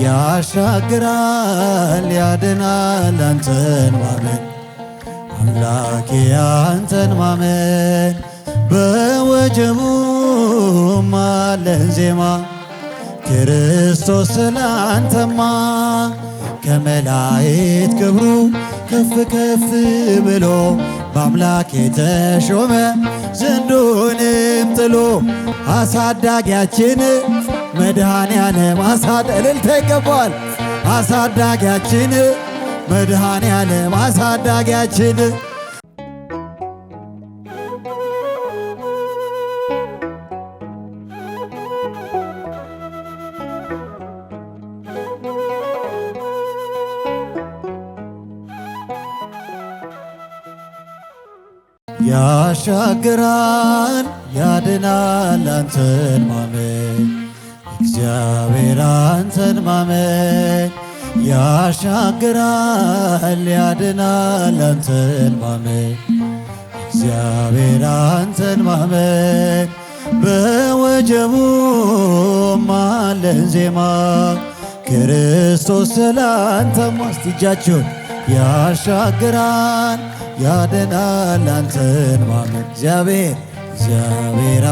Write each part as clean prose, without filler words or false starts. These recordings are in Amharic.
ያሻግራል ያድናል አንተን ማመን አምላኬ አንተን ማመን በወጀቡ ማለን ዜማ ክርስቶስ ስላንተማ ከመላእክት ክብሩ ከፍ ከፍ ብሎ በአምላክ የተሾመ ዘንዶንም ጥሎ አሳዳጊያችን መድኃኔዓለም እልልታ ይገባዋል። አሳዳጊያችን መድኃኔዓለም አሳዳጊያችን ያሻግራል ያድናል አንተን ማመን እግዚአብሔር አንተን ማመን ያሻግራል ያድናል አንተን ማመን እግዚአብሔር አንተን ማመን በወጀቡ ማለን ዜማ ክርስቶስ ስላንተማ እስቲ እጃችሁን ያሻግራል ያድናል አንተን ማመን እግዚአብሔር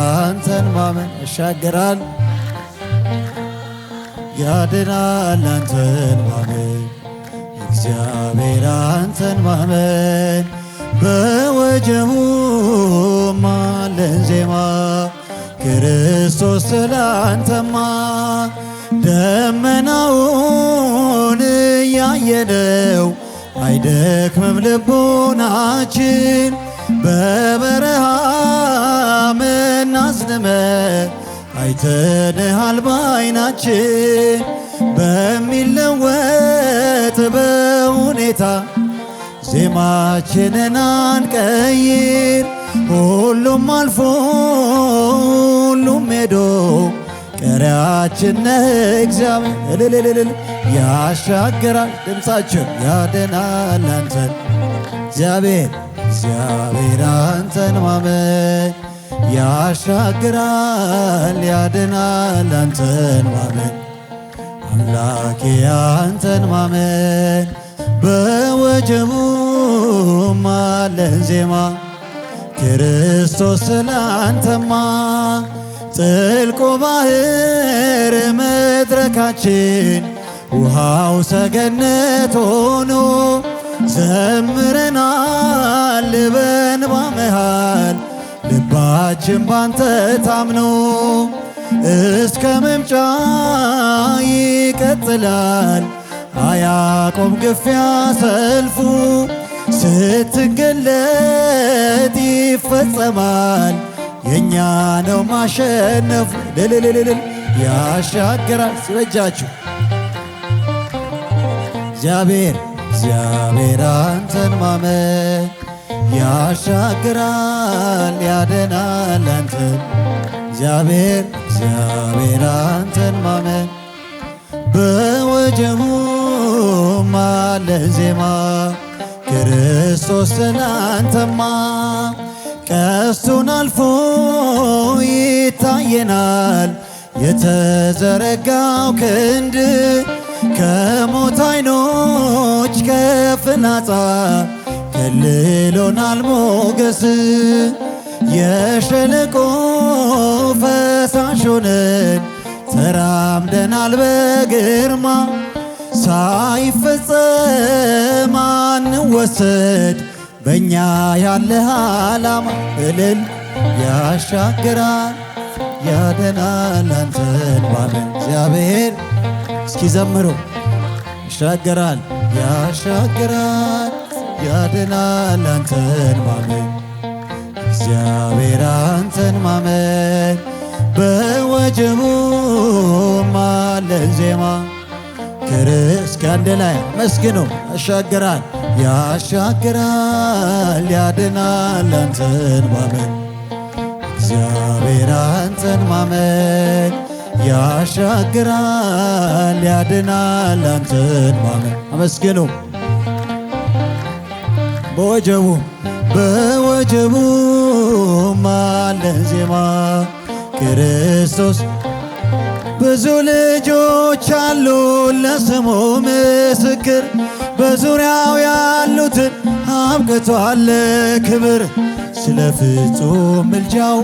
አንተን ማመን ያሻግራል ያድናል አንተን ማመን እግዚአብሔር አንተን ማመን በወጀቡ ማለን ዜማ ክርስቶስ ስላንተማ ደመናውን እያየነው አይደክምም ልቦናችን በበረሃ መናዝንመ አይተንሃል ባይናችን በሚለወጥ በሁኔታ ዜማችንን አንቀይር ሁሉም አልፎ ሁሉም ሄዶ ቀሪያችን ነህ እግዚአብሔር ያሻግራል ድምፃችን ያድናል አንተን እግዚአብሔር አንተን ማመን ያሻግራል ያድናል አንተን ማመን አምላኬ አንተን ማመን በወጀቡ ማለን ዜማ ክርስቶስ ስላንተማ ጥልቁ ባህር መድረካችን ውሃው ሰገነት ሆኖ ዘምረናል በእንባ መሃል ልባችን ባንተ ታምኖ እስከ መምጫ ይቀጥላል አያቆም ግፊያ ሰልፉ ስትገለጥ ይፈጸማል የኛ ነው ማሸነፍ ያሻግራል ሲበጃችሁ እግዚአብሔር አንተን ማመን ያሻግራል ያድናል አንተን እግዚአብሔር አንተን ማመን በወጀቡ ማለን ዜማ ክርስቶስ ስላንተማ ቀስቱን አልፎ ይታየናል የተዘረጋው ክንድ ከሞት ዓይኖች ከፍላጻ ከልሎናል ሞገስ የሸለቆ ፈሳሽ ሆነን ተራምደናል በግርማ ሳይፈጸም አንወሰድ በእኛ ያለ ዓላማ እልል ያሻግራል ያድናል አንተን ማመን እግዚአብሔር እስኪ ዘምሩ ያሻግራል ያድናል አንተን ማመን እግዚአብሔር አንተን ማመን በወጀቡ ማለን ዜማ እስኪ አንድ ላይ መስግኑ ያሻግራል ያድናል አንተን ማመን እግዚአብሔር አንተን ማመን ያሻግራል ያድናል አንተን ማመን አመስግኑ በወጀቡ ማለን ዜማ ክርስቶስ ብዙ ልጆች አሉት ለስሙ ምስክር በዙሪያው ያሉትን አብቅቷል ክብር። ስለ ፍጹም ምልጃው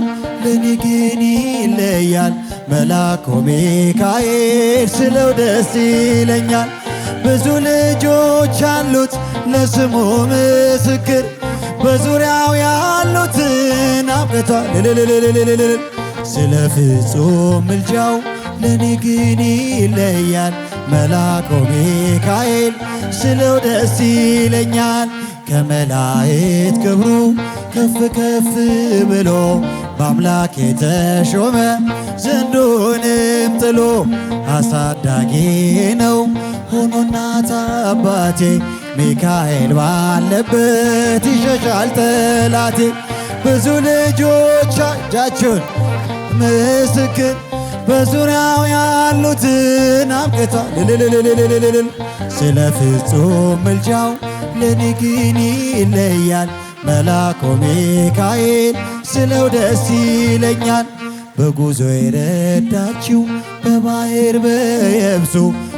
ለኔ ግን ይለያል መልአኩ ሚካኤል ስለው ደስ ይለኛል። ብዙ ልጆች አሉት ለስሙ ምስክር በዙሪያው ያሉትን አብቅቷል። ስለ ፍጹም ምልጃው ለኔ ግን ይለያል መልአኩ ሚካኤል ስለው ደስ ይለኛል። ከመላእክት ክብሩ ከፍ ከፍ ብሎ በአምላክ የተሾመ ዘንዶንም ጥሎ አሳዳጊ ነው ሆኖ እናት አባቴ ሚካኤል ባለበት ይሸሻል ጠላቴ። ብዙ ልጆች እጃችሁን ምስክር በዙሪያው ያሉትን አብቅቷል። ስለ ፍጹም ምልጃው ለኔ ግን ይለያል መልአኩ ሚካኤል ስለው ደስ ይለኛል። በጉዞ የረዳችው በባሕር በየብሱ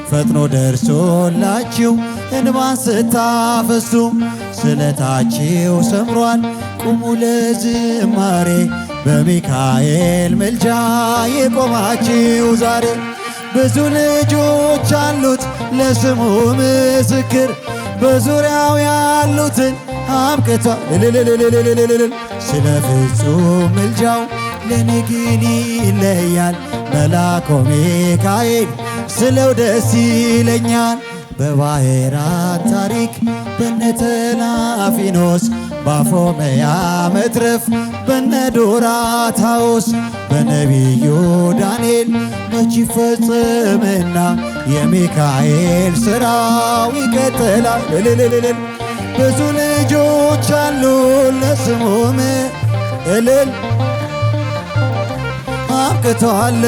ፈጥኖ ደርሶላችሁ እንባን ስታፈሱ ስለታችሁ ሰምሯል ቁሙ ለዝማሬ በሚካኤል ምልጃ የቆማችሁ ዛሬ። ብዙ ልጆች አሉት ለስሙ ምስክር በዙሪያው ያሉትን አብቅቷል። ስለ ፍጹም ምልጃው ለኔ ግን ይለያል መልአኩ ሚካኤል ስለው ደስ ይለኛል። በባሕራት ታሪክ በነ ተላፊኖስ ባፎመያ መትረፍ በነ ዶራታዎስ በነቢዩ ዳንኤል መች ይፈጸምና የሚካኤል ሥራው ይቀጥላል። ብዙ ልጆች አሉ ለስሙም እልል አብቅቷል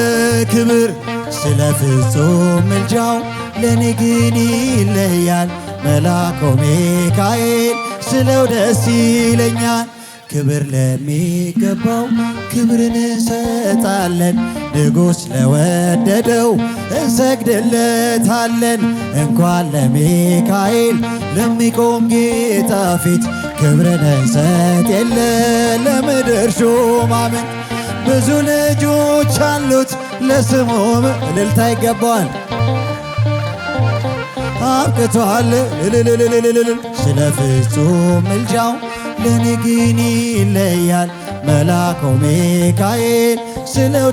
ክብር። ስለ ፍጹም ምልጃው ለኔ ግን ይለያል መልአኩ ሚካኤል ስለው ደስ ይለኛል። ክብር ለሚገባው ክብርን እንሰጣለን ንጉሥ ለወደደው እንሰግድለታለን። እንኳን ለሚካኤል ለሚቆም ጌታ ፊት ክብርን እንሰጥ የለ ለምድር ሹማምንት። ብዙ ልጆች አሉት ለስሙም እልልታ ይገባዋል አብቅቷል። ስለ ፍጹም ምልጃው ለኔ ግን ይለያል መልአኩ ሚካኤል ስለው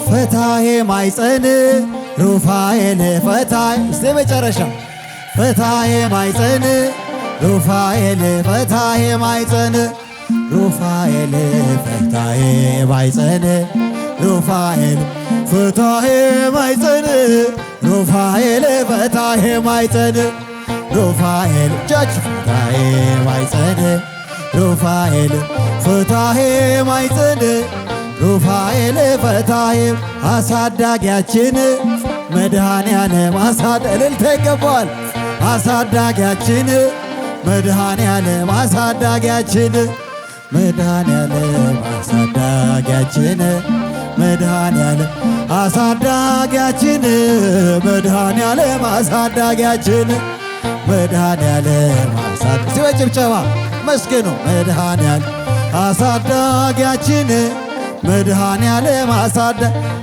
ፈታሄ ማይፀን ሩፋኤል ፈታሄ እስቲ መጨረሻ ፈታሄ ማይፀን ሩፋኤል ፈታሄ ማይፀን ሩፋኤል ፈታሄ ማይፀን ሩፋኤል ፈታሄ ማይፀን ሩፋኤል ፈታሄ ማይፀን ሩፋኤል እጃች ፈታሄ ማይፀን ሩፋኤል ፈታሄ ማይፀን ሩፋኤል ፈታሄ አሳዳጊያችን መድኃኔዓለም እልልታ ይገባዋል። አሳዳጊያችን መድኃኔዓለም አሳዳጊያችን መድኃኔዓለም አሳዳጊያችን መድኃኔዓለም አሳዳጊያችን መድኃኔዓለም አሳዳጊያችን መድኃኔዓለም ሲበጭብጨባ መስገኑ መድኃኔዓለም አሳዳጊያችን መድኃኔዓለም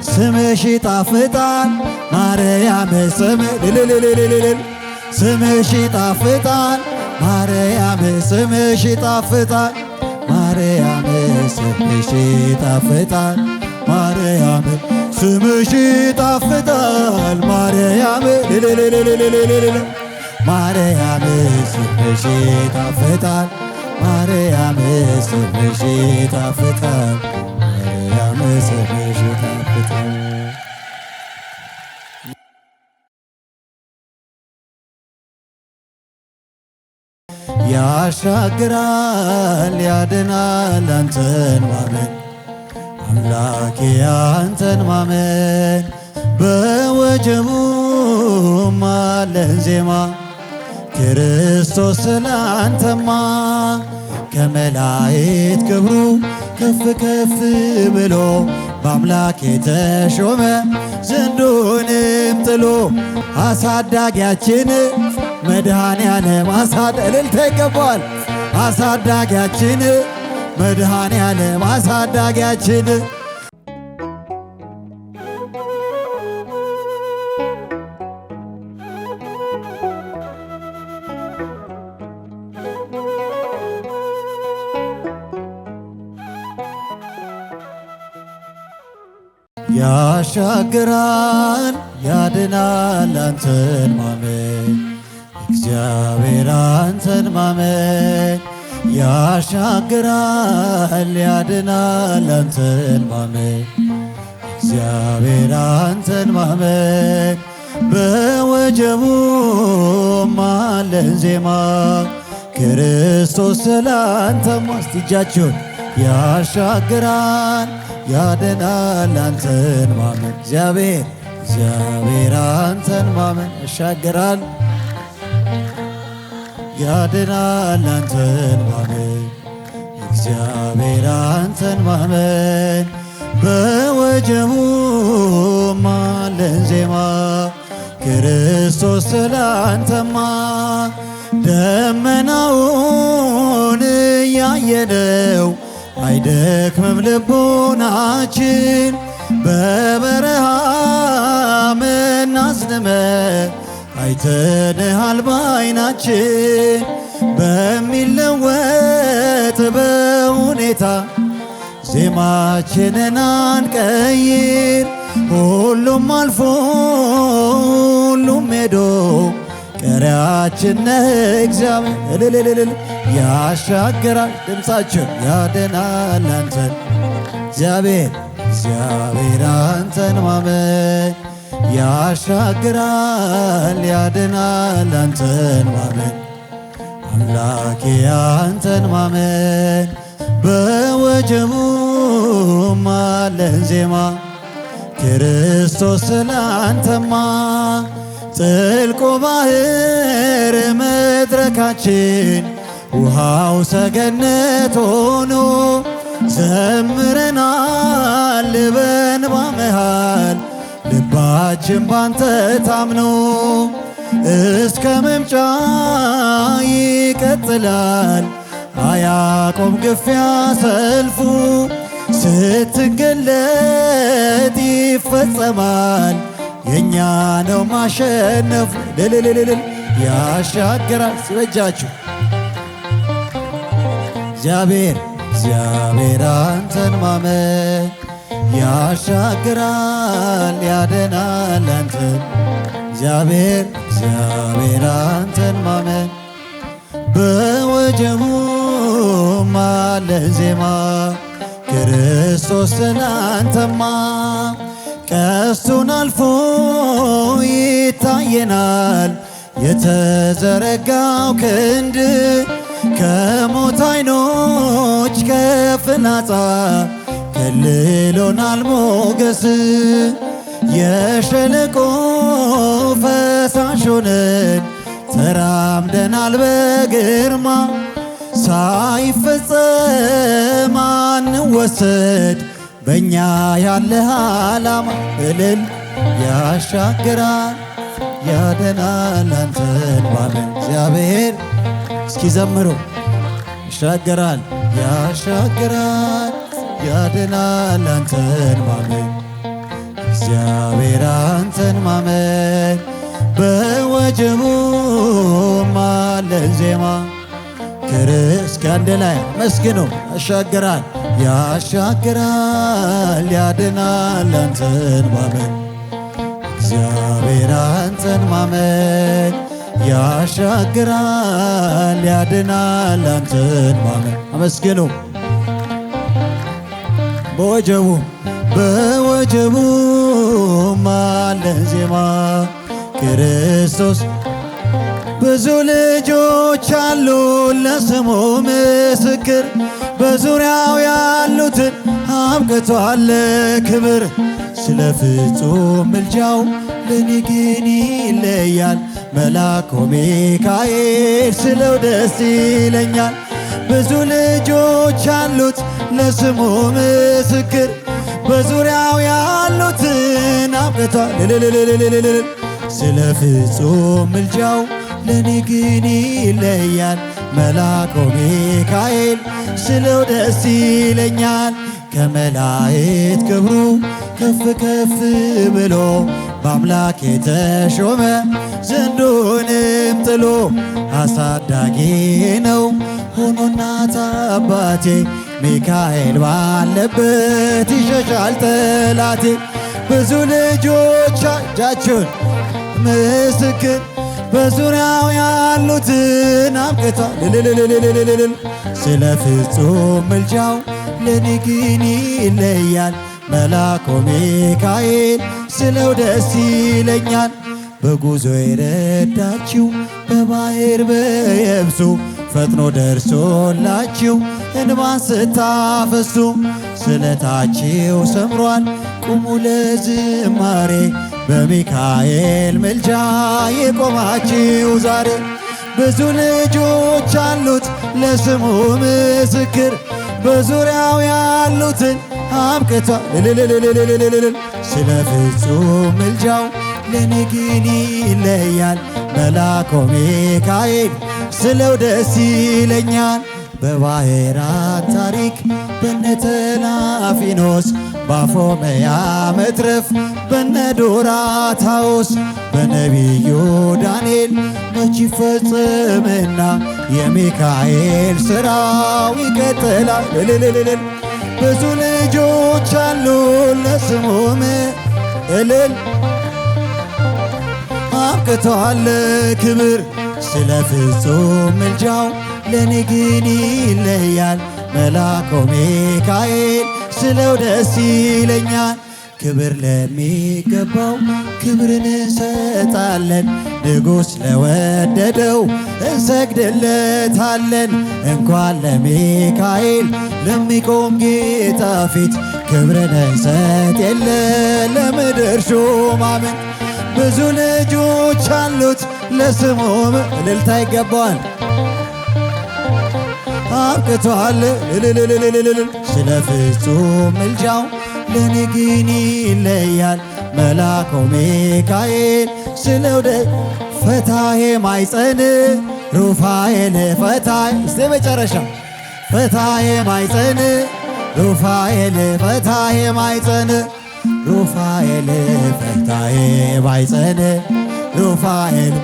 ስምሽ ይጣፍጣል ማርያም ስምሽ ይጣፍጣል ማርያም ስምሽ ይጣፍጣል ማርያም ስምሽ ይጣፍጣል ማርያም ስምሽ ይጣፍጣል ማርያም ማርያም ስምሽ ይጣፍጣል ማርያም ስምሽ ይጣፍጣል ማርያም ስምሽ ይጣፍጣል። ያሻግራል ያድናል አንተን ማመን አምላኬ አንተን ማመን በወጀቡ ማለን ዜማ ክርስቶስ ስላንተማ ከመላእክት ክብሩ ከፍ ከፍ ብሎ በአምላክ የተሾመ ዘንዶን ሁሉንም ጥሎ አሳዳጊያችን መድኃኔዓለም እልልታ ይገባዋል። አሳዳጊያችን መድኃኔዓለም አሳዳጊያችን ያሻግራል ያድናል አንተን ማመን እግዚአብሔር አንተን ማመን ያሻግራል ያድናል አንተን ማመን እግዚአብሔር አንተን ማመን በወጀቡ ማለን ዜማ ክርስቶስ ስላንተ ማስቲጃችሁን ያሻግራል ያድናል አንተን ማመን እግዚአብሔር አንተን ማመን ያሻግራል ያድናል አንተን ማመን እግዚአብሔር አንተን ማመን በወጀቡ ማለን ዜማ ክርስቶስ ስላንተማ ደመናውን እያየነው አይደክምም ልቦናችን በበረሃ መናዝንመ አይተንሃል ባይናችን በሚለወጥ በሁኔታ ዜማችንን አንቀይር ሁሉም አልፎ ሁሉም ሄዶ ቀሪያችን ነህ እግዚአብሔር ያሻግራል ድምፃችን ያድናል አንተን እግዚአብሔር አንተን ማመን ያሻግራል ያድናል አንተን ማመን አምላኬ አንተን ማመን በወጀቡ ማለን ዜማ ክርስቶስ ስላንተማ ጥልቁ ባህር መድረካችን ውሃው ሰገነት ሆኖ ዘምረናል በእንባ መሃል ልባችን ባንተ ታምኖ እስከ መምጫ ይቀጥላል አያቆም ግፊያ ሰልፉ ስትገለጥ ይፈጸማል የኛ ነው ማሸነፍ ልልልልል ያሻግራል ሲበጃችሁ እግዚአብሔር አንተን ማመን ያሻግራል ያድናል አንተን እግዚአብሔር አንተን ማመን በወጀቡ ማለን ዜማ ክርስቶስ ስላንተማ ቀስቱን አልፎ ይታየናል የተዘረጋው ክንድ ከሞት ዓይኖች ከፍላጻ ከልሎናል ሞገስ የሸለቆ ፈሳሽ ሆነን ተራምደናል በግርማ ሳይፈጸም አንወሰድ በእኛ ያለ ዓላማ እልል ያሻግራል ያድናል አንተን ማመን እግዚአብሔር እስኪ ዘምሩ ያሻግራል ያድናል አንተን ማመን እግዚአብሔር አንተን ማመን በወጀቡ ማለን ዜማ እስኪ አንድ ላይ መስግኑ ያሻግራል ያድናል አንተን ማመን እግዚአብሔር አንተን ማመን ያሻግራል ያድናል አንተን ማመን አመስግኑ በወጀቡ ማለን ዜማ ክርስቶስ ብዙ ልጆች አሉ ለስሙ ምስክር በዙሪያው ያሉትን አብቅቷል ክብር ስለ ፍጹም ምልጃው ለኔ ግን ይለያል መልአኩ ሚካኤል ስለው ደስ ይለኛል ብዙ ልጆች አሉት ለስሙ ምስክር በዙሪያው ያሉትን አብቅቷል። ስለ ፍጹም ምልጃው ለኔ ግን ይለያል። መልአኩ ሚካኤል ስለው ደስ ይለኛል። ከመላእክት ክብሩ ከፍ ከፍ ብሎ በአምላክ የተሾመ ዘንዶንም ጥሎ አሳዳጊ ነው ሆኖ እናት አባቴ። ሚካኤል ባለበት ይሸሻል ጠላቴ። ብዙ ልጆች እጃችሁን ምስክር በዙሪያው ያሉትን አብቅቷል። ስለ ፍጹም ምልጃው ለኔ ግን ይለያል። መልአኩ ሚካኤል ስለው ደስ ይለኛል። በጉዞ የረዳችው በባሕር በየብሱ ፈጥኖ ደርሶላችሁ እንባን ስታፈሱ ስለታችሁ ሰምሯል ቁሙ ለዝማሬ። በሚካኤል ምልጃ የቆማችሁ ዛሬ ብዙ ልጆች አሉት ለስሙ ምስክር። በዙሪያው ያሉትን አብቅቷል። ስለ ፍጹም ምልጃው ለኔ ግን ይለያል። መልአኩ ሚካኤል ስለው ደስ ይለኛል። በባሕራት ታሪክ በነ ተላፊኖስ ባፎመያ መትረፍ በነ ዶራታዎስ በነቢዩ ዳንኤል መች ይፈጽምና የሚካኤል ሥራው ይቀጥላል። ብዙ ልጆች አሉ ለስሙም እልል አብቅቷል ክብር። ስለ ፍጹም ምልጃው ለኔ ግን ይለያል። መልአኩ ሚካኤል ስለው ደስ ይለኛል። ክብር ለሚገባው ክብርን እንሰጣለን። ንጉሥ ለወደደው እንሰግድለታለን። እንኳን ለሚካኤል ለሚቆም ጌታ ፊት ክብርን እንሰጥ የለ ለምድር ሹማምን። ብዙ ልጆች አሉት ለስሙም እልልታ ይገባዋል። አብቅቷል ስለ ፍጹም ምልጃው ለኔ ግን ይለያል። መልአኩ ሚካኤል ስለው ፈታሄ ማይፀን ሩፋኤል ፈታሄ እስቲ መጨረሻ ፈታሄ ማይፀን ሩፋኤል ፈታሄ ማይፀን ሩፋኤል ፈታሄ ማይፀን ሩፋኤል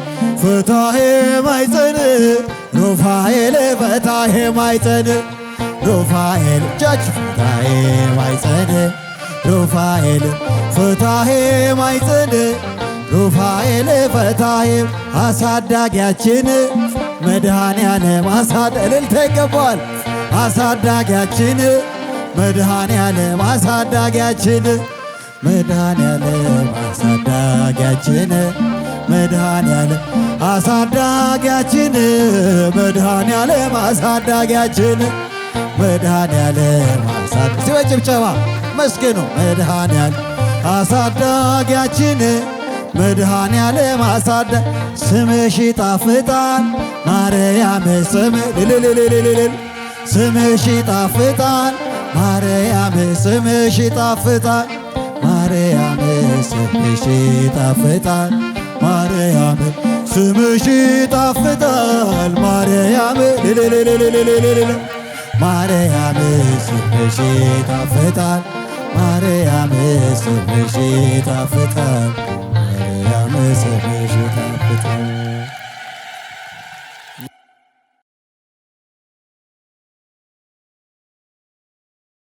ፈታሄ ማይፀን ሩፋኤል ፈታሄ ማይፀን ሩፋኤል እጃች ፈታሄ ማይፀን ሩፋኤል ፈታሄ ማይፀን ሩፋኤል ፈታሄ አሳዳጊያችን መድኃኔዓለም እልልታ ይገባዋል። አሳዳጊያችን መድኃኔዓለም አሳዳጊያችን መድኃኔዓለም አሳዳጊያችን መድኃኔዓለም አሳዳጊያችን መድኃኔዓለም አሳዳጊያችን መድኃኔዓለም በጭብጨባ መስገኑ መድኃኔዓለም አሳዳጊያችን መድኃኔዓለም ስምሽ ይጣፍጣል ማርያም ስምሽ ይጣፍጣል ማርያም ስምሽ ይጣፍጣል ማርያም ስምሽ ይጣፍጣል ማርያም ስምሽ ይጣፍጣል ማርያም ማርያም ስምሽ ይጣፍጣል ማርያም ስምሽ ይጣፍጣል ማርያም ስምሽ